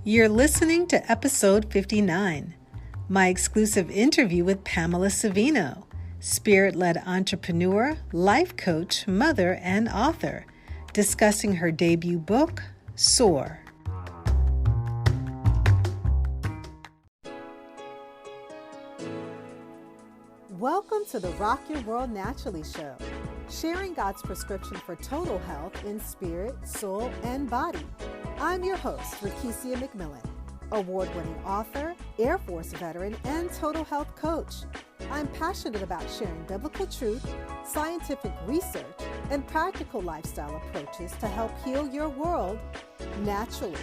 You're listening to episode 59, my exclusive interview with Pamela Savino, spirit-led entrepreneur, life coach, mother, and author, discussing her debut book, SOAR. Welcome to the Rock Your World Naturally show, sharing God's prescription for total health in spirit, soul, and body. I'm your host, Rakesia McMillan, award-winning author, Air Force veteran, and total health coach. I'm passionate about sharing biblical truth, scientific research, and practical lifestyle approaches to help heal your world naturally.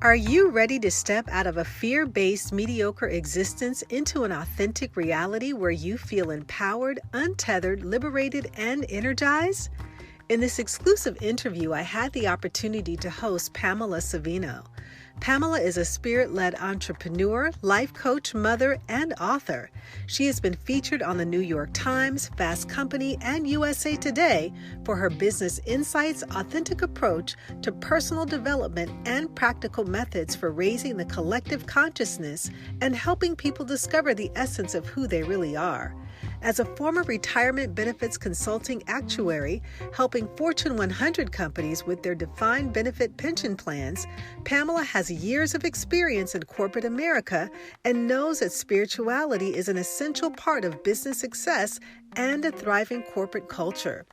Are you ready to step out of a fear-based, mediocre existence into an authentic reality where you feel empowered, untethered, liberated, and energized? In this exclusive interview, I had the opportunity to host Pamela Savino. Pamela is a spirit-led entrepreneur, life coach, mother, and author. She has been featured on the New York Times, Fast Company, and USA Today for her business insights, authentic approach to personal development, and practical methods for raising the collective consciousness and helping people discover the essence of who they really are. As a former retirement benefits consulting actuary, helping Fortune 100 companies with their defined benefit pension plans, Pamela has years of experience in corporate America and knows that spirituality is an essential part of business success and a thriving corporate culture.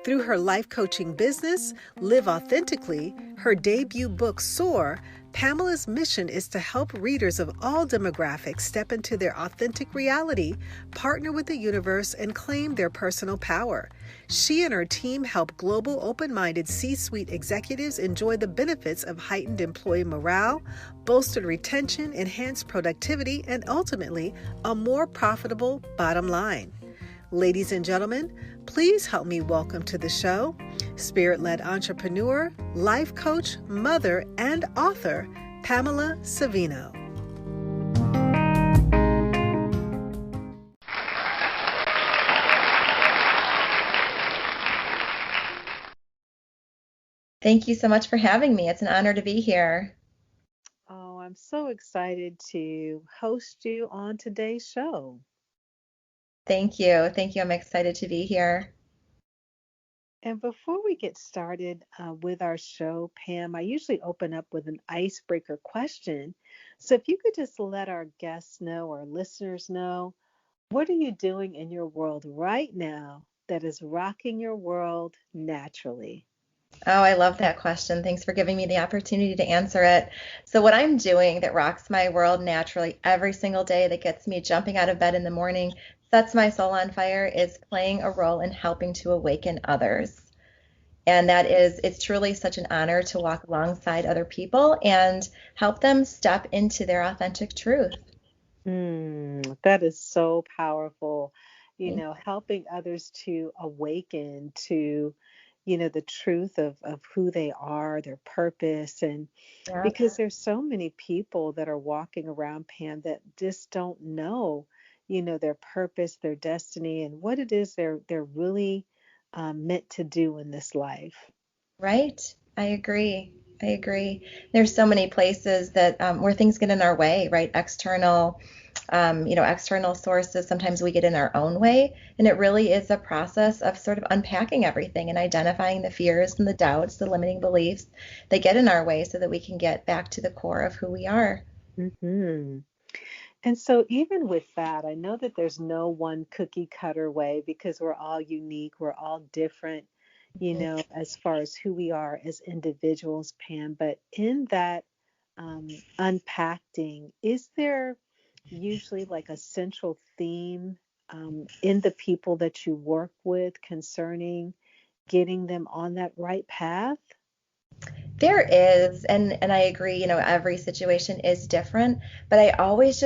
Through her life coaching business, Live Authentically, her debut book, SOAR, Pamela's mission is to help readers of all demographics step into their authentic reality, partner with the universe, and claim their personal power. She and her team help global open-minded C-suite executives enjoy the benefits of heightened employee morale, bolstered retention, enhanced productivity, and ultimately, a more profitable bottom line. Ladies and gentlemen, please help me welcome to the show spirit-led entrepreneur, life coach, mother, and author, Pamela Savino. Thank you so much for having me. It's an honor to be here. Oh, I'm so excited to host you on today's show. Thank you. Thank you. I'm excited to be here. And before we get started with our show, Pam, I usually open up with an icebreaker question. So if you could just let our guests know, our listeners know, what are you doing in your world right now that is rocking your world naturally? Oh, I love that question. Thanks for giving me the opportunity to answer it. So what I'm doing that rocks my world naturally every single day, that gets me jumping out of bed in the morning, sets my soul on fire, is playing a role in helping to awaken others. And it's truly such an honor to walk alongside other people and help them step into their authentic truth. That is so powerful. Helping others to awaken to, the truth of who they are, their purpose. And Yeah. because there's so many people that are walking around, Pam, that just don't know, their purpose, their destiny, and what it is they're really meant to do in this life. Right. I agree. There's so many places that where things get in our way, right? External sources. Sometimes we get in our own way, and it really is a process of sort of unpacking everything and identifying the fears and the doubts, the limiting beliefs that get in our way, so that we can get back to the core of who we are. Mm-hmm. And so even with that, I know that there's no one cookie cutter way, because we're all unique, we're all different, as far as who we are as individuals, Pam. But in that unpacking, is there usually like a central theme in the people that you work with concerning getting them on that right path? There is, and I agree, every situation is different, but I always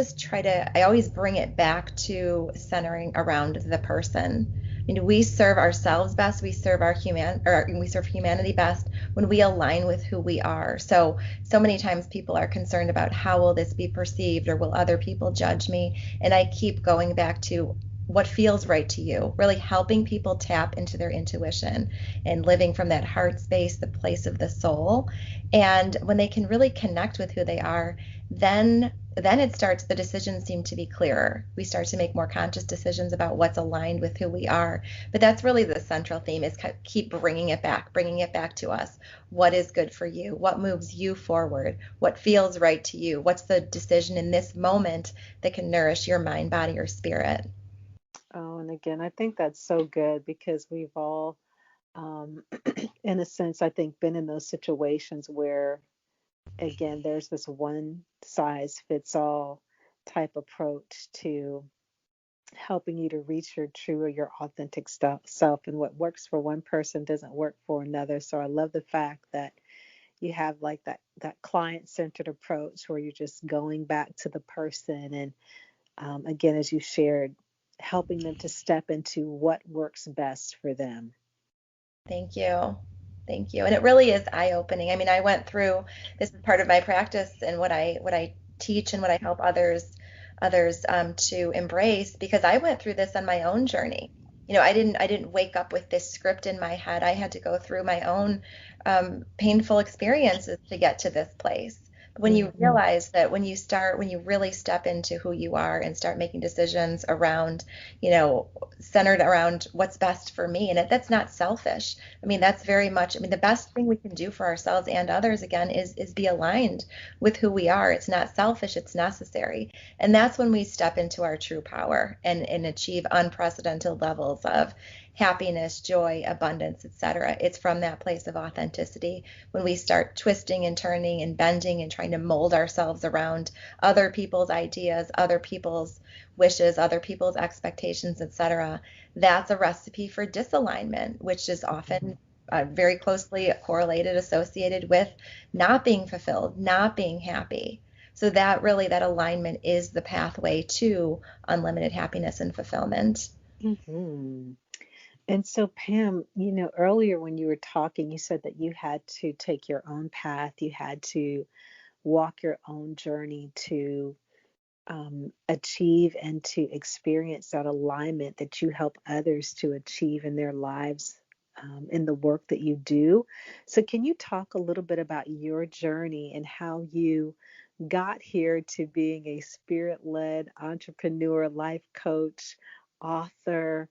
bring it back to centering around the person. We serve ourselves best, we serve we serve humanity best when we align with who we are. So many times people are concerned about how will this be perceived, or will other people judge me? And I keep going back to, what feels right to you, really helping people tap into their intuition and living from that heart space, the place of the soul. And when they can really connect with who they are, then it starts, the decisions seem to be clearer. We start to make more conscious decisions about what's aligned with who we are. But that's really the central theme, is keep bringing it back to us. What is good for you? What moves you forward? What feels right to you? What's the decision in this moment that can nourish your mind, body, or spirit? Oh, and again, I think that's so good because we've all, um, in a sense, I think, been in those situations where, again, there's this one size fits all type approach to helping you to reach your true or your authentic self. And what works for one person doesn't work for another. So I love the fact that you have like that client centered approach where you're just going back to the person and again, as you shared, helping them to step into what works best for them. Thank you. Thank you. And it really is eye-opening. I mean, I went through, this is part of my practice and what I teach and what I help others to embrace, because I went through this on my own journey. I didn't wake up with this script in my head. I had to go through my own painful experiences to get to this place. But when you Mm-hmm. realize that, when you really step into who you are and start making decisions around, you know, centered around what's best for me, and that's not selfish. I mean, that's very much, I mean, the best thing we can do for ourselves and others, again, is be aligned with who we are. It's not selfish, it's necessary. And that's when we step into our true power and achieve unprecedented levels of happiness, joy, abundance, etc. It's from that place of authenticity when we start twisting and turning and bending and trying to mold ourselves around other people's ideas, other people's wishes, other people's expectations, etc. That's a recipe for disalignment, which is often very closely correlated, associated with not being fulfilled, not being happy. So that alignment is the pathway to unlimited happiness and fulfillment. Mm-hmm. And so, Pam, earlier when you were talking, you said that you had to take your own path, you had to walk your own journey to achieve and to experience that alignment that you help others to achieve in their lives, in the work that you do. So, can you talk a little bit about your journey and how you got here to being a spirit led entrepreneur, life coach, author?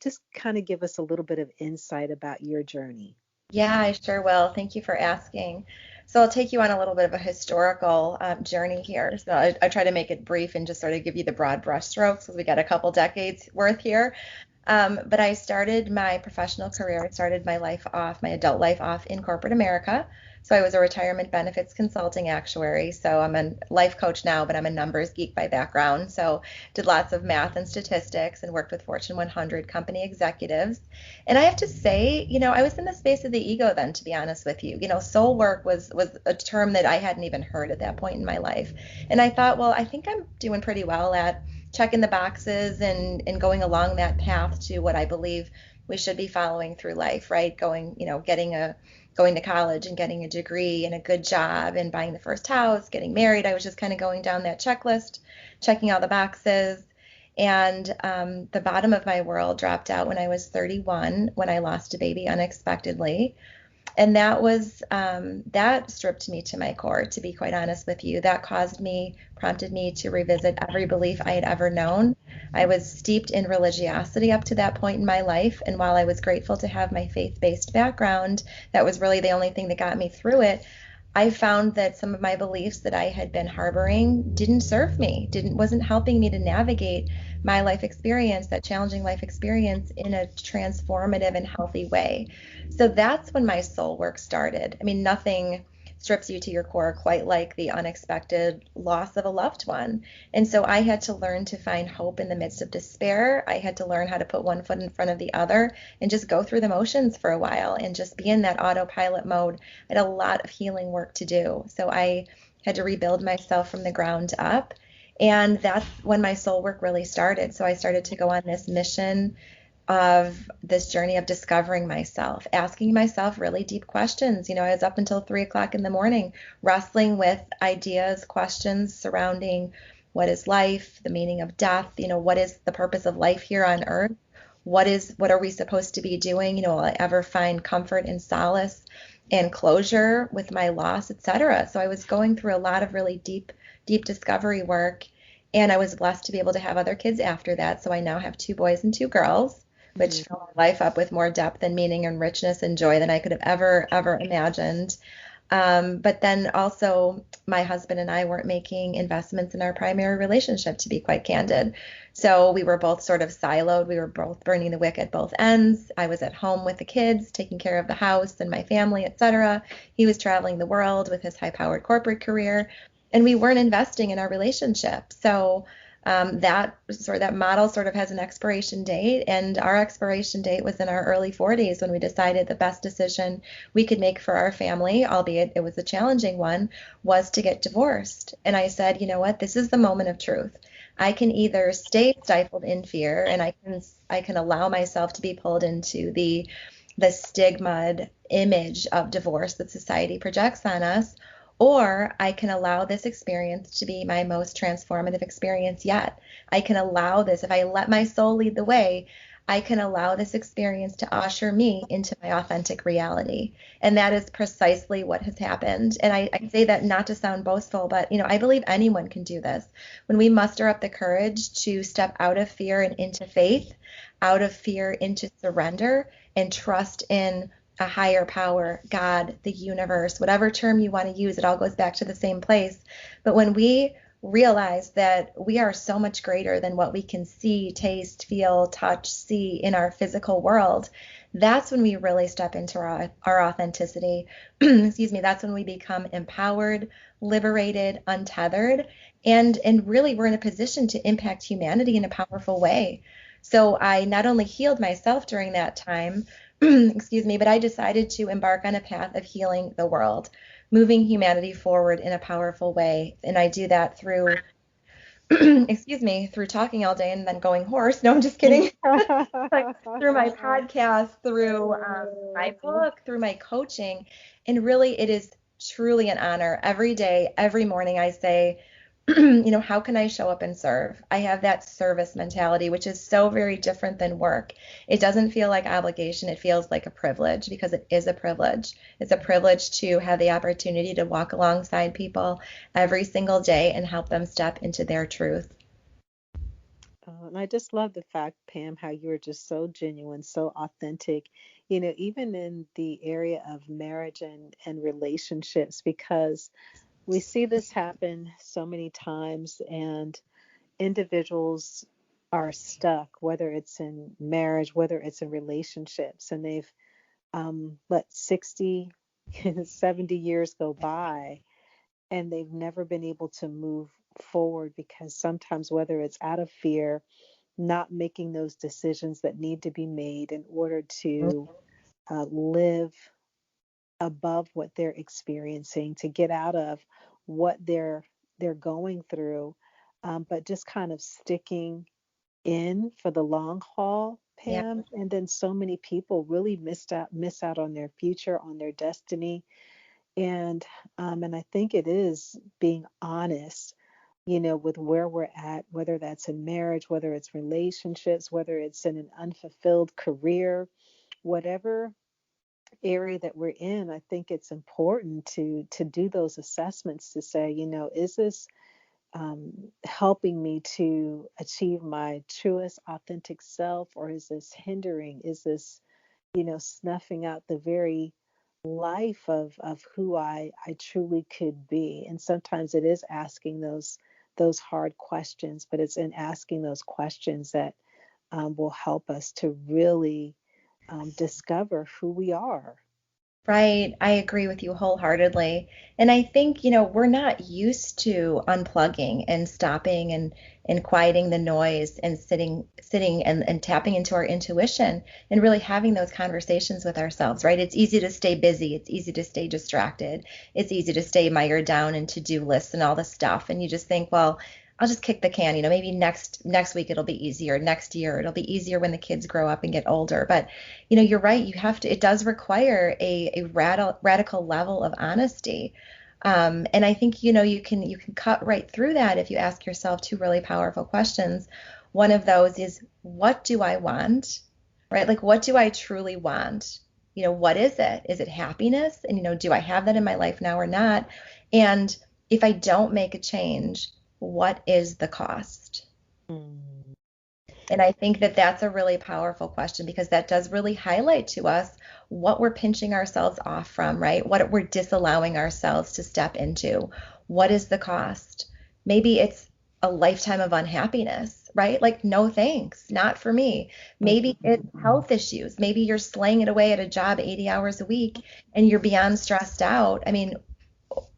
Just kind of give us a little bit of insight about your journey. Yeah, I sure will. Thank you for asking. So I'll take you on a little bit of a historical journey here. So I try to make it brief and just sort of give you the broad brushstrokes because we got a couple decades worth here. But I started my professional career, I started my life off, my adult life off in corporate America. So I was a retirement benefits consulting actuary. So I'm a life coach now, but I'm a numbers geek by background. So did lots of math and statistics and worked with Fortune 100 company executives. And I have to say, I was in the space of the ego then, to be honest with you. Soul work was a term that I hadn't even heard at that point in my life. And I thought, well, I think I'm doing pretty well at checking the boxes and going along that path to what I believe we should be following through life, right? Going to college and getting a degree and a good job and buying the first house, getting married. I was just kind of going down that checklist, checking all the boxes. And the bottom of my world dropped out when I was 31, when I lost a baby unexpectedly. And that stripped me to my core, to be quite honest with you. That prompted me to revisit every belief I had ever known. I was steeped in religiosity up to that point in my life, and while I was grateful to have my faith-based background, that was really the only thing that got me through it. I found that some of my beliefs that I had been harboring didn't serve me, didn't wasn't helping me to navigate my life experience, that challenging life experience, in a transformative and healthy way. So that's when my soul work started. I mean, nothing strips you to your core quite like the unexpected loss of a loved one. And so I had to learn to find hope in the midst of despair. I had to learn how to put one foot in front of the other and just go through the motions for a while and just be in that autopilot mode. I had a lot of healing work to do. So I had to rebuild myself from the ground up. And that's when my soul work really started. So I started to go on this mission of this journey of discovering myself, asking myself really deep questions. I was up until 3 o'clock in the morning wrestling with ideas, questions surrounding what is life, the meaning of death, what is the purpose of life here on earth? What are we supposed to be doing? Will I ever find comfort and solace and closure with my loss, etc. So I was going through a lot of really deep discovery work, and I was blessed to be able to have other kids after that. So I now have two boys and two girls, which fill my life up with more depth and meaning and richness and joy than I could have ever imagined. But then also, my husband and I weren't making investments in our primary relationship, to be quite candid. So we were both sort of siloed. We were both burning the wick at both ends. I was at home with the kids, taking care of the house and my family, etc. He was traveling the world with his high-powered corporate career, and we weren't investing in our relationship. So that model sort of has an expiration date, and our expiration date was in our early 40s when we decided the best decision we could make for our family, albeit it was a challenging one, was to get divorced. And I said, you know what, this is the moment of truth. I can either stay stifled in fear, and I can allow myself to be pulled into the stigma image of divorce that society projects on us, or I can allow this experience to be my most transformative experience yet. I can allow this, if I let my soul lead the way, I can allow this experience to usher me into my authentic reality. And that is precisely what has happened. And I say that not to sound boastful, but I believe anyone can do this. When we muster up the courage to step out of fear and into faith, out of fear into surrender, and trust in a higher power, God, the universe, whatever term you want to use, it all goes back to the same place. But when we realize that we are so much greater than what we can see, taste, feel, touch, see in our physical world, that's when we really step into our authenticity. Excuse me, that's when we become empowered, liberated, untethered, and really we're in a position to impact humanity in a powerful way. So I not only healed myself during that time, excuse me, but I decided to embark on a path of healing the world, moving humanity forward in a powerful way. And I do that through, excuse me, through talking all day and then going hoarse. No, I'm just kidding. Like through my podcast, through my book, through my coaching. And really, it is truly an honor. Every day, every morning, I say, how can I show up and serve? I have that service mentality, which is so very different than work. It doesn't feel like obligation. It feels like a privilege, because it is a privilege. It's a privilege to have the opportunity to walk alongside people every single day and help them step into their truth. And I just love the fact, Pam, how you are just so genuine, so authentic, even in the area of marriage and relationships, because we see this happen so many times, and individuals are stuck, whether it's in marriage, whether it's in relationships, and they've let 60, 70 years go by, and they've never been able to move forward, because sometimes, whether it's out of fear, not making those decisions that need to be made in order to live above what they're experiencing, to get out of what they're going through, but just kind of sticking in for the long haul, Yeah. Pam. And then so many people really miss out on their future, on their destiny. And I think it is being honest, with where we're at, whether that's in marriage, whether it's relationships, whether it's in an unfulfilled career, whatever area that we're in. I think it's important to do those assessments to say, is this helping me to achieve my truest authentic self, or is this hindering? Is this, snuffing out the very life of who I truly could be? And sometimes it is asking those hard questions, but it's in asking those questions that will help us to really discover who we are. Right. I agree with you wholeheartedly. And I think, we're not used to unplugging and stopping and quieting the noise and sitting and tapping into our intuition and really having those conversations with ourselves, right? It's easy to stay busy. It's easy to stay distracted. It's easy to stay mired down in to-do lists and all the stuff. And you just think, well, I'll just kick the can, maybe next week it'll be easier. Next year it'll be easier when the kids grow up and get older. But you're right. It does require a radical level of honesty. And I think, you can cut right through that if you ask yourself two really powerful questions. One of those is, what do I want? Right? Like, what do I truly want? What is it? Is it happiness? And, do I have that in my life now or not? And if I don't make a change, what is the cost? Mm. And I think that that's a really powerful question because that does really highlight to us what we're pinching ourselves off from, right? What we're disallowing ourselves to step into. What is the cost? Maybe it's a lifetime of unhappiness, right? Like, no thanks, not for me. Maybe it's health issues. Maybe you're slaying it away at a job 80 hours a week and you're beyond stressed out. I mean,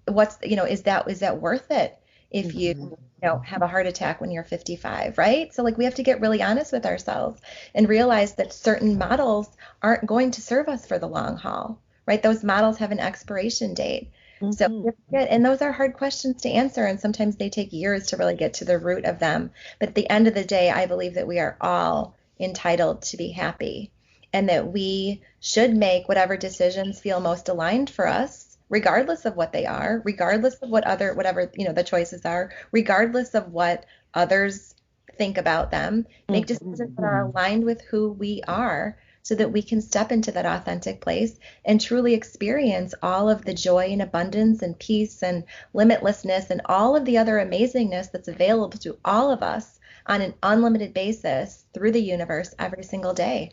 is that worth it if you Mhm. have a heart attack when you're 55, right? So like we have to get really honest with ourselves and realize that certain models aren't going to serve us for the long haul, right? Those models have an expiration date. So Mhm. and those are hard questions to answer, and sometimes they take years to really get to the root of them. But at the end of the day, I believe that we are all entitled to be happy and that we should make whatever decisions feel most aligned for us, regardless of what they are, regardless of whatever, the choices are, regardless of what others think about them. Make Mhm. decisions that are aligned with who we are so that we can step into that authentic place and truly experience all of the joy and abundance and peace and limitlessness and all of the other amazingness that's available to all of us on an unlimited basis through the universe every single day.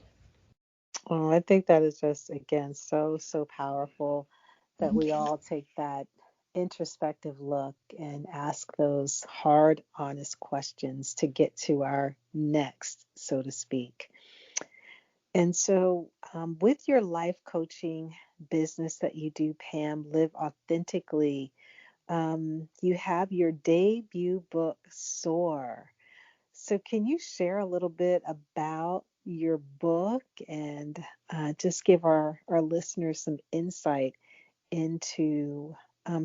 Oh, I think that is just, again, so, so powerful that we all take that introspective look and ask those hard, honest questions to get to our next, so to speak. And so, with your life coaching business that you do, Pam, Live Authentically, you have your debut book, SOAR. So, can you share a little bit about your book and just give our listeners some insight into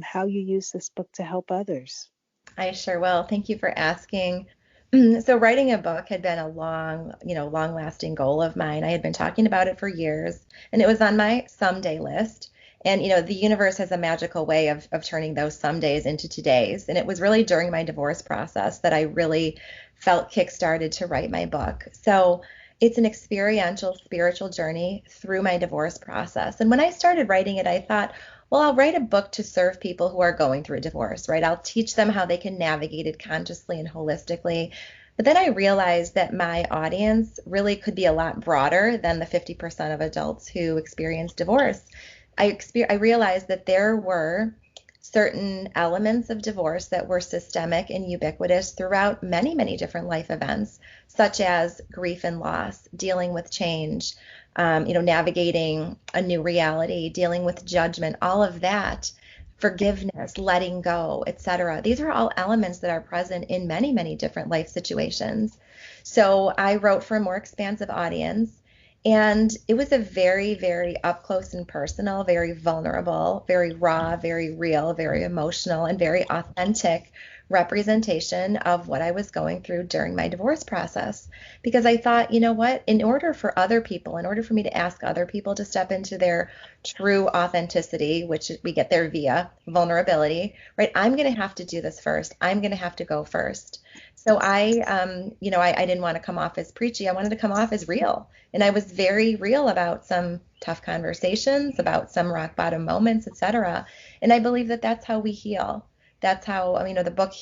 how you use this book to help others? I sure will. Thank you for asking. So writing a book had been a long lasting goal of mine. I had been talking about it for years, and it was on my someday list. And the universe has a magical way of turning those somedays into todays. And it was really during my divorce process that I really felt kickstarted to write my book. So it's an experiential spiritual journey through my divorce process. And when I started writing it, I thought, well, I'll write a book to serve people who are going through a divorce, right? I'll teach them how they can navigate it consciously and holistically. But then I realized that my audience really could be a lot broader than the 50% of adults who experience divorce. I realized that there were certain elements of divorce that were systemic and ubiquitous throughout many, many different life events, such as grief and loss, dealing with change, navigating a new reality, dealing with judgment, all of that, forgiveness, letting go, etc. These are all elements that are present in many, many different life situations. So I wrote for a more expansive audience. And it was a very, very up close and personal, very vulnerable, very raw, very real, very emotional, and very authentic representation of what I was going through during my divorce process. Because I thought, you know what, in order for other people, in order for me to ask other people to step into their true authenticity, which we get there via vulnerability, right? I'm going to have to do this first. I'm going to have to go first. So I didn't want to come off as preachy. I wanted to come off as real. And I was very real about some tough conversations, about some rock bottom moments, etc. And I believe that that's how we heal. That's how, the book,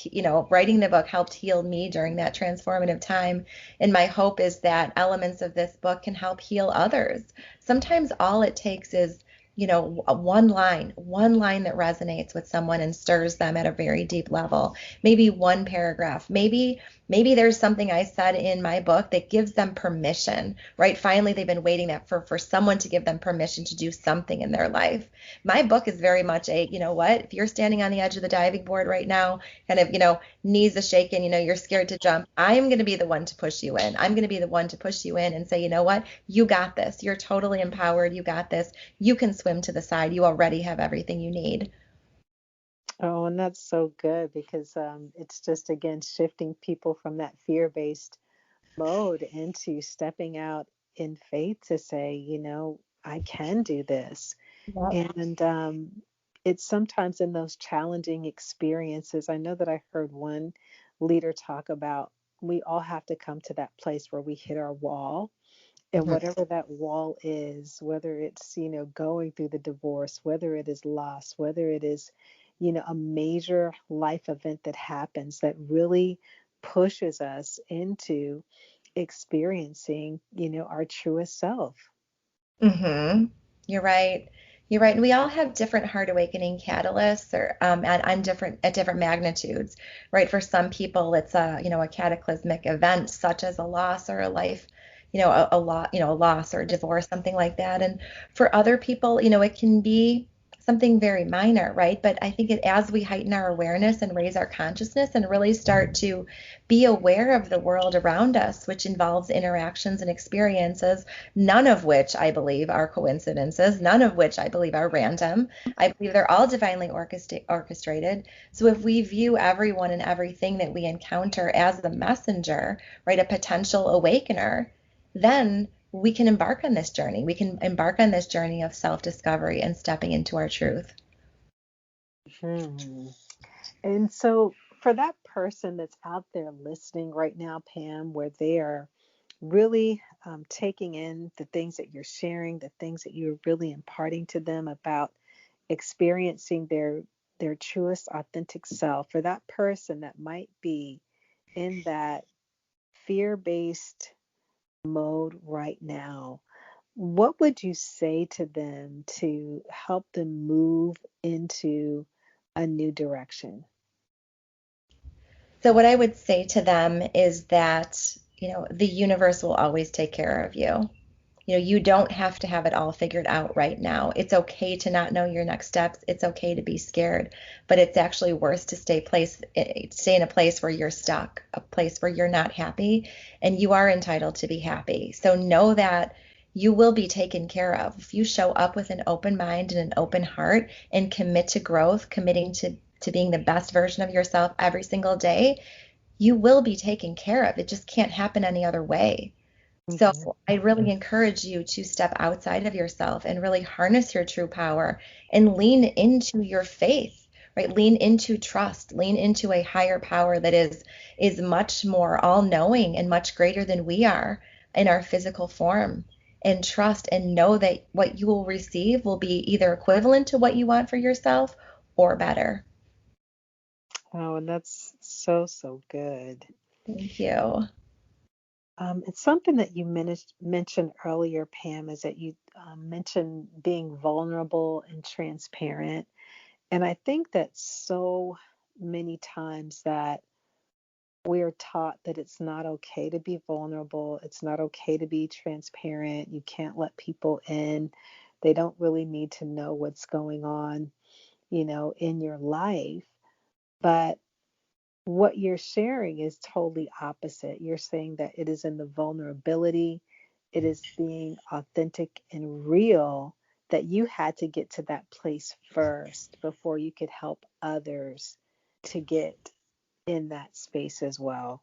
writing the book helped heal me during that transformative time. And my hope is that elements of this book can help heal others. Sometimes all it takes is, one line that resonates with someone and stirs them at a very deep level. Maybe one paragraph, maybe there's something I said in my book that gives them permission, right? Finally, they've been waiting that for someone to give them permission to do something in their life. My book is very much if you're standing on the edge of the diving board right now, kind of, knees are shaking, you're scared to jump. I'm going to be the one to push you in. I'm going to be the one to push you in and say, you know what? You got this. You're totally empowered. You got this. You can swim to the side. You already have everything you need. Oh, and that's so good because it's just, again, shifting people from that fear-based mode into stepping out in faith to say, I can do this. Yep. And it's sometimes in those challenging experiences. I know that I heard one leader talk about we all have to come to that place where we hit our wall. And Mhm. whatever that wall is, whether it's, going through the divorce, whether it is loss, whether it is, a major life event that happens that really pushes us into experiencing, our truest self. Mm-hmm. You're right. You're right. And we all have different heart awakening catalysts or on different at different magnitudes, right? For some people, it's a cataclysmic event such as a loss or a life, a loss or a divorce, something like that. And for other people, it can be something very minor, right? But I think as we heighten our awareness and raise our consciousness and really start to be aware of the world around us, which involves interactions and experiences, none of which I believe are coincidences, none of which I believe are random. I believe they're all divinely orchestrated. So if we view everyone and everything that we encounter as a messenger, right, a potential awakener, then we can embark on this journey. We can embark on this journey of self discovery and stepping into our truth. Hmm. And so, for that person that's out there listening right now, Pam, where they are really taking in the things that you're sharing, the things that you're really imparting to them about experiencing their truest authentic self, for that person that might be in that fear-based mode right now, what would you say to them to help them move into a new direction? So, what I would say to them is that, the universe will always take care of you. You don't have to have it all figured out right now. It's okay to not know your next steps. It's okay to be scared, but it's actually worse to stay in a place where you're stuck, a place where you're not happy, and you are entitled to be happy. So know that you will be taken care of if you show up with an open mind and an open heart and commit to growth, committing to being the best version of yourself every single day. You will be taken care of. It just can't happen any other way. So Hmm. I really encourage you to step outside of yourself and really harness your true power and lean into your faith, right? Lean into trust, lean into a higher power that is much more all-knowing and much greater than we are in our physical form. And trust and know that what you will receive will be either equivalent to what you want for yourself or better. Oh, and that's so, so good. Thank you. It's something that you mentioned earlier, Pam, is that you mentioned being vulnerable and transparent. And I think that so many times that we're taught that it's not okay to be vulnerable, it's not okay to be transparent, you can't let people in. They don't really need to know what's going on, in your life. But what you're sharing is totally opposite. You're saying that it is in the vulnerability, it is being authentic and real, that you had to get to that place first before you could help others to get in that space as well.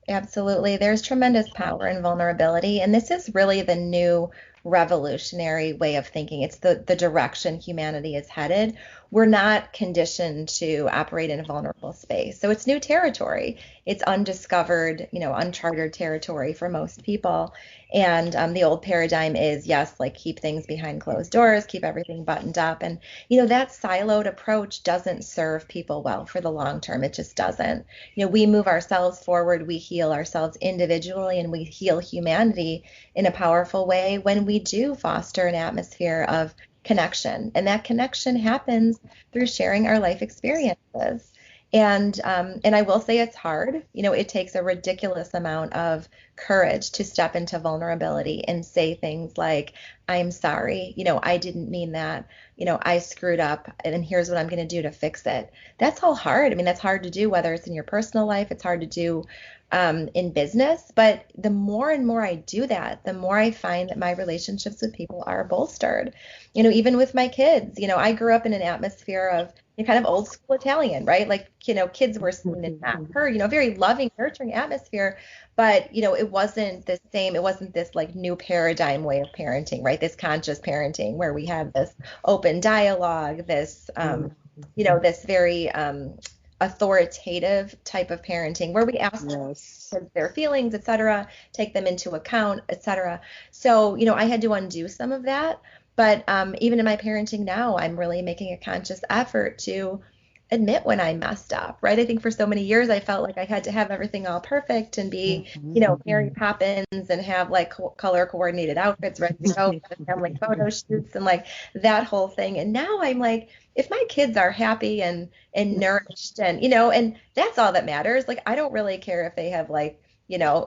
Absolutely. There's tremendous power in vulnerability. And this is really the new revolutionary way of thinking. It's the direction humanity is headed. We're not conditioned to operate in a vulnerable space. So it's new territory. It's undiscovered, uncharted territory for most people. And the old paradigm is, yes, like keep things behind closed doors, keep everything buttoned up. And, that siloed approach doesn't serve people well for the long term. It just doesn't. We move ourselves forward, we heal ourselves individually, and we heal humanity in a powerful way when we do foster an atmosphere of connection. And that connection happens through sharing our life experiences. And I will say it's hard. It takes a ridiculous amount of courage to step into vulnerability and say things like, I'm sorry, I didn't mean that, I screwed up, and here's what I'm going to do to fix it. That's all hard. I mean, that's hard to do, whether it's in your personal life, it's hard to do in business. But the more and more I do that, the more I find that my relationships with people are bolstered. Even with my kids, I grew up in an atmosphere of kind of old school Italian, right? Like, kids were seen and not heard, very loving, nurturing atmosphere. But, it wasn't the same. It wasn't this like new paradigm way of parenting, right? This conscious parenting where we have this open dialogue, this very authoritative type of parenting where we ask Yes. their feelings, et cetera, take them into account, et cetera. So, I had to undo some of that. But even in my parenting now, I'm really making a conscious effort to admit when I messed up, right? I think for so many years I felt like I had to have everything all perfect and be, Mary Poppins and have like color coordinated outfits ready to go for the family photo shoots and like that whole thing. And now I'm like, if my kids are happy and nourished and and that's all that matters. Like I don't really care if they have like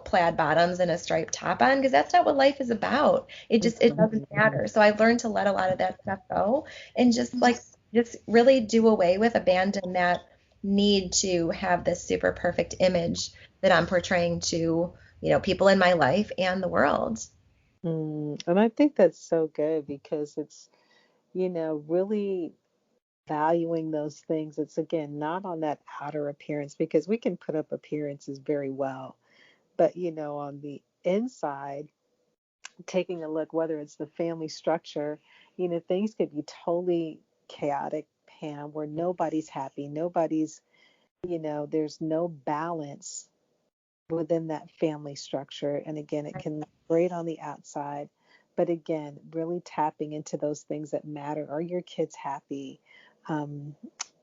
plaid bottoms and a striped top on because that's not what life is about. It doesn't matter. So I've learned to let a lot of that stuff go and just really do away with, abandon that need to have this super perfect image that I'm portraying to, people in my life and the world. And I think that's so good because it's, really valuing those things. It's again not on that outer appearance because we can put up appearances very well, but on the inside, taking a look, whether it's the family structure, things could be totally chaotic, Pam, where nobody's happy, nobody's, there's no balance within that family structure. And again, it can look great on the outside, but again, really tapping into those things that matter. Are your kids happy? Um,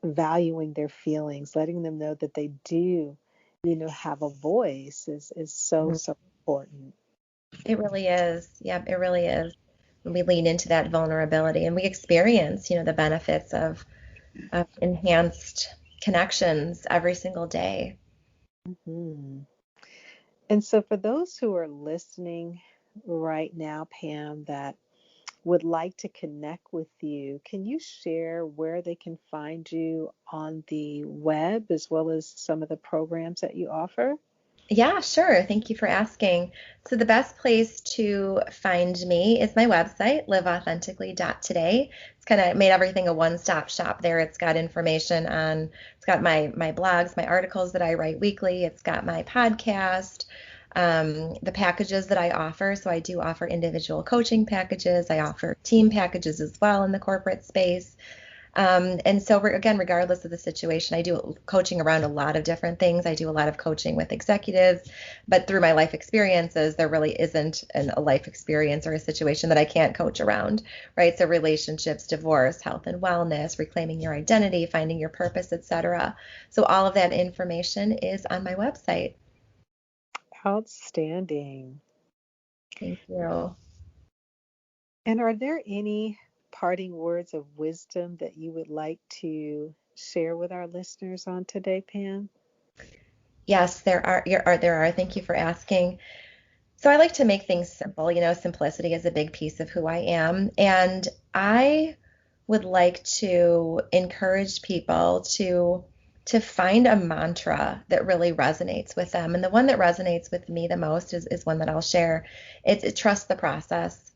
Valuing their feelings, letting them know that they do, have a voice is so, so important. It really is. Yep, it really is. When we lean into that vulnerability and we experience, the benefits of enhanced connections every single day. Mhm. And so, for those who are listening right now, Pam, that would like to connect with you, can you share where they can find you on the web as well as some of the programs that you offer? Yeah, sure. Thank you for asking. So the best place to find me is my website, liveauthentically.today. It's kind of made everything a one-stop shop there. It's got my blogs, my articles that I write weekly. It's got my podcast, the packages that I offer. So I do offer individual coaching packages. I offer team packages as well in the corporate space. And so, again, regardless of the situation, I do coaching around a lot of different things. I do a lot of coaching with executives, but through my life experiences, there really isn't a life experience or a situation that I can't coach around, right? So relationships, divorce, health and wellness, reclaiming your identity, finding your purpose, etc. So all of that information is on my website. Outstanding. Thank you. And are there any parting words of wisdom that you would like to share with our listeners on today, Pam? Yes, there are. Thank you for asking. So I like to make things simple. Simplicity is a big piece of who I am. And I would like to encourage people to find a mantra that really resonates with them. And the one that resonates with me the most is one that I'll share. It's trust the process.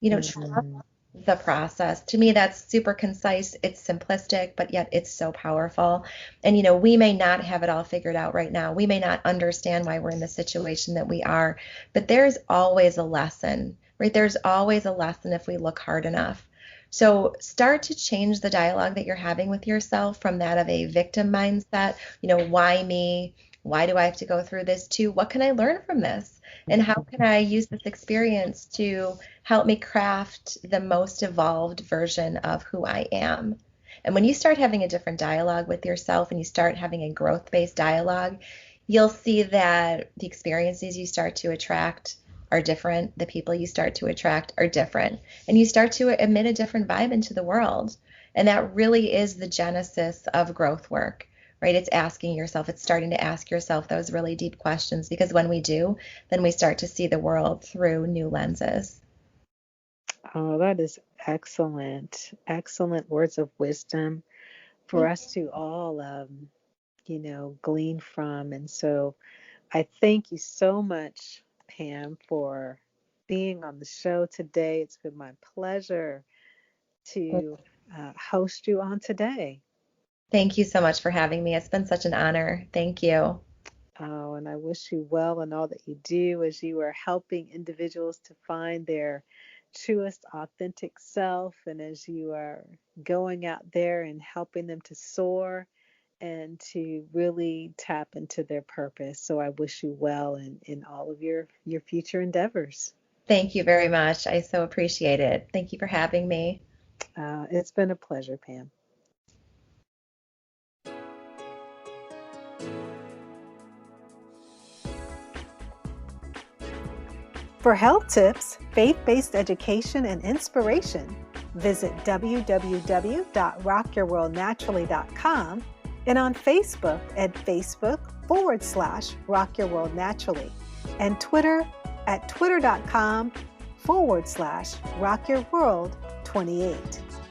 Trust Mhm. the process. To me, that's super concise. It's simplistic, but yet it's so powerful. And, we may not have it all figured out right now. We may not understand why we're in the situation that we are, but there's always a lesson, right? There's always a lesson if we look hard enough. So start to change the dialogue that you're having with yourself from that of a victim mindset, why me? Why do I have to go through this? To what can I learn from this? And how can I use this experience to help me craft the most evolved version of who I am? And when you start having a different dialogue with yourself and you start having a growth based dialogue, you'll see that the experiences you start to attract are different. The people you start to attract are different. And you start to emit a different vibe into the world. And that really is the genesis of growth work, right? It's starting to ask yourself those really deep questions because when we do, then we start to see the world through new lenses. Oh, that is excellent. Excellent words of wisdom for us to all, glean from. And so I thank you so much, Pam, for being on the show today. It's been my pleasure to host you on today. Thank you so much for having me. It's been such an honor. Thank you. Oh, and I wish you well in all that you do as you are helping individuals to find their truest, authentic self, and as you are going out there and helping them to soar and to really tap into their purpose. So I wish you well in all of your future endeavors. Thank you very much. I so appreciate it. Thank you for having me. It's been a pleasure, Pam. For health tips, faith-based education, and inspiration, visit www.rockyourworldnaturally.com and on Facebook at Facebook.com/rockyourworldnaturally and Twitter at twitter.com/rockyourworld28.